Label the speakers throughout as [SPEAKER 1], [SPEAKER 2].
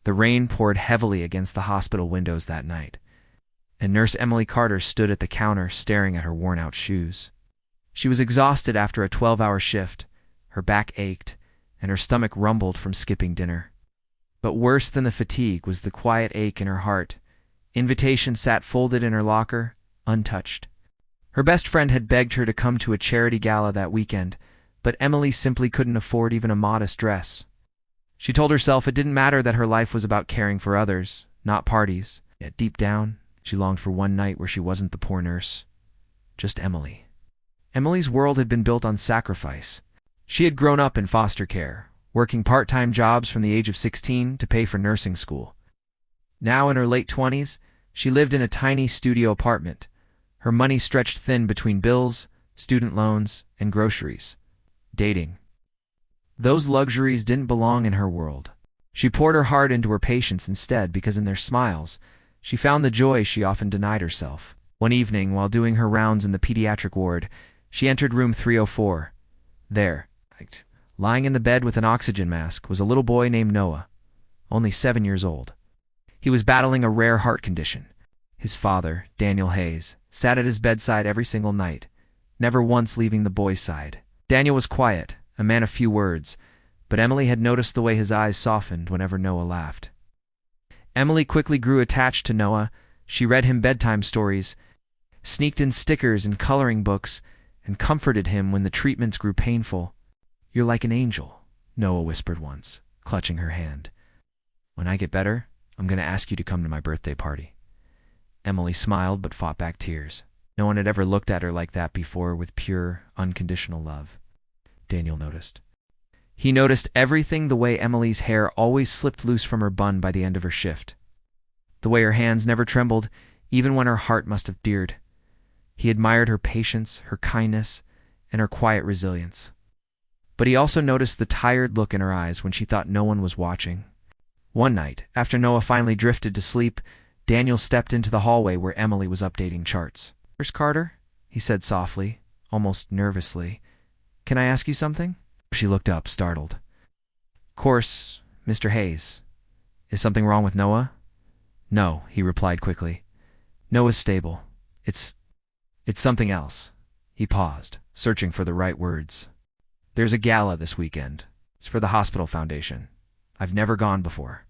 [SPEAKER 1] The rain poured heavily against the hospital windows that night, and Nurse Emily Carter stood at the counter staring at her worn-out shoes. She was exhausted after a 12-hour shift, her back ached, and her stomach rumbled from skipping dinner. But worse than the fatigue was the quiet ache in her heart. Invitations sat folded in her locker, untouched. Her best friend had begged her to come to a charity gala that weekend, but Emily simply couldn't afford even a modest dress. She told herself it didn't matter that her life was about caring for others, not parties. Yet deep down, she longed for one night where she wasn't the poor nurse. Just Emily. Emily's world had been built on sacrifice. She had grown up in foster care, working part-time jobs from the age of 16 to pay for nursing school. Now in her late 20s, she lived in a tiny studio apartment, her money stretched thin between bills, student loans, and groceries. Dating. Those luxuries didn't belong in her world. She poured her heart into her patients instead because in their smiles, she found the joy she often denied herself. One evening, while doing her rounds in the pediatric ward, she entered room 304. There, lying in the bed with an oxygen mask, was a little boy named Noah, only 7 years old. He was battling a rare heart condition. His father, Daniel Hayes, sat at his bedside every single night, never once leaving the boy's side. Daniel was quiet, a man of few words, but Emily had noticed the way his eyes softened whenever Noah laughed. Emily quickly grew attached to Noah. She read him bedtime stories, sneaked in stickers and coloring books, and comforted him when the treatments grew painful. "You're like an angel," Noah whispered once, clutching her hand. "When I get better, I'm going to ask you to come to my birthday party." Emily smiled but fought back tears. No one had ever looked at her like that before, with pure, unconditional love. Daniel noticed. He noticed everything: the way Emily's hair always slipped loose from her bun by the end of her shift, the way her hands never trembled, even when her heart must have deared. He admired her patience, her kindness, and her quiet resilience. But he also noticed the tired look in her eyes when she thought no one was watching. One night, after Noah finally drifted to sleep, Daniel stepped into the hallway where Emily was updating charts. "Nurse Carter," he said softly, almost nervously, "can I ask you something?" She looked up, startled. "Course, Mr. Hayes. Is something wrong with Noah?" "No," he replied quickly. "Noah's stable. It's something else." He paused, searching for the right words. "There's a gala this weekend. It's for the hospital foundation. I've never gone before.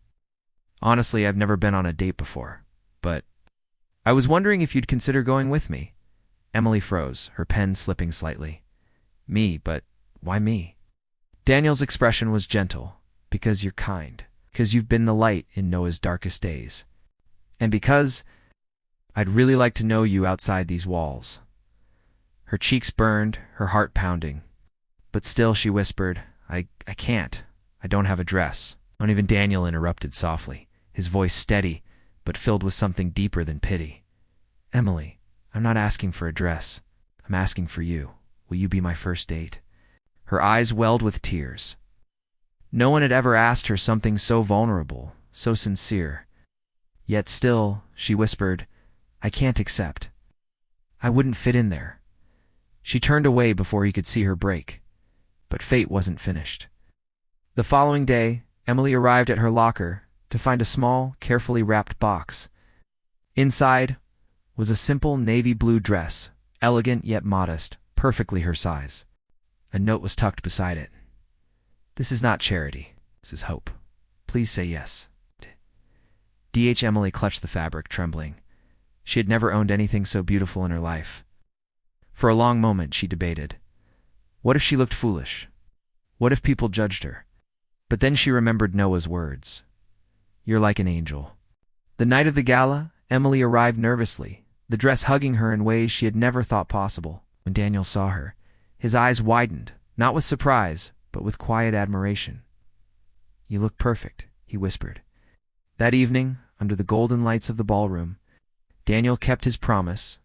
[SPEAKER 1] Honestly, I've never been on a date before. But I was wondering if you'd consider going with me." Emily froze, her pen slipping slightly. "Me? But why me?" Daniel's expression was gentle. "Because you're kind. Because you've been the light in Noah's darkest days. And because I'd really like to know you outside these walls." Her cheeks burned, her heart pounding. But still she whispered, I can't. I don't have a dress." Not even Daniel interrupted softly, his voice steady, but filled with something deeper than pity. "Emily, I'm not asking for a dress. I'm asking for you. Will you be my first date?" Her eyes welled with tears. No one had ever asked her something so vulnerable, so sincere. Yet still, she whispered, "I can't accept. I wouldn't fit in there." She turned away before he could see her break. But fate wasn't finished. The following day, Emily arrived at her locker to find a small, carefully wrapped box. Inside was a simple navy blue dress, elegant yet modest, perfectly her size. A note was tucked beside it. "This is not charity. This is hope. Please say yes." Emily clutched the fabric, trembling. She had never owned anything so beautiful in her life. For a long moment she debated. What if she looked foolish? What if people judged her? But then she remembered Noah's words. "You're like an angel." The night of the gala, Emily arrived nervously, the dress hugging her in ways she had never thought possible. When Daniel saw her, his eyes widened, not with surprise, but with quiet admiration. "You look perfect," he whispered. That evening, under the golden lights of the ballroom, Daniel kept his promise.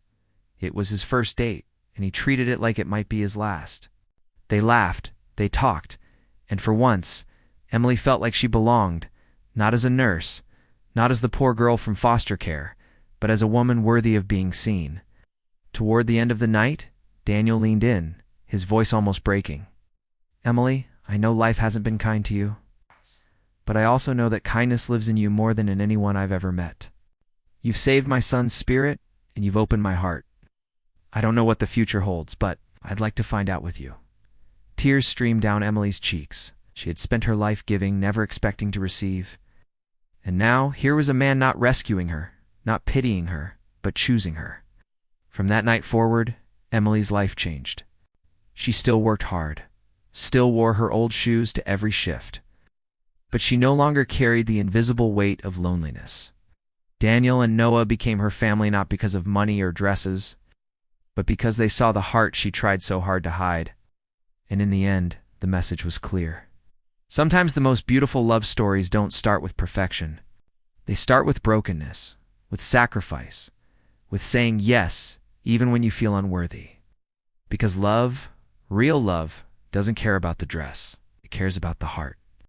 [SPEAKER 1] It was his first date, and he treated it like it might be his last. They laughed, they talked, and for once, Emily felt like she belonged, not as a nurse, not as the poor girl from foster care, but as a woman worthy of being seen. Toward the end of the night, Daniel leaned in, his voice almost breaking. "Emily, I know life hasn't been kind to you. but I also know that kindness lives in you more than in anyone I've ever met. You've saved my son's spirit, and you've opened my heart. I don't know what the future holds, but I'd like to find out with you." Tears streamed down Emily's cheeks. She had spent her life giving, never expecting to receive. And now, here was a man not rescuing her, not pitying her, but choosing her. From that night forward, Emily's life changed. She still worked hard, still wore her old shoes to every shift. But she no longer carried the invisible weight of loneliness. Daniel and Noah became her family not because of money or dresses, but because they saw the heart she tried so hard to hide. And in the end, the message was clear. Sometimes the most beautiful love stories don't start with perfection. They start with brokenness, with sacrifice, with saying yes, even when you feel unworthy. Because love, real love, doesn't care about the dress. It cares about the heart.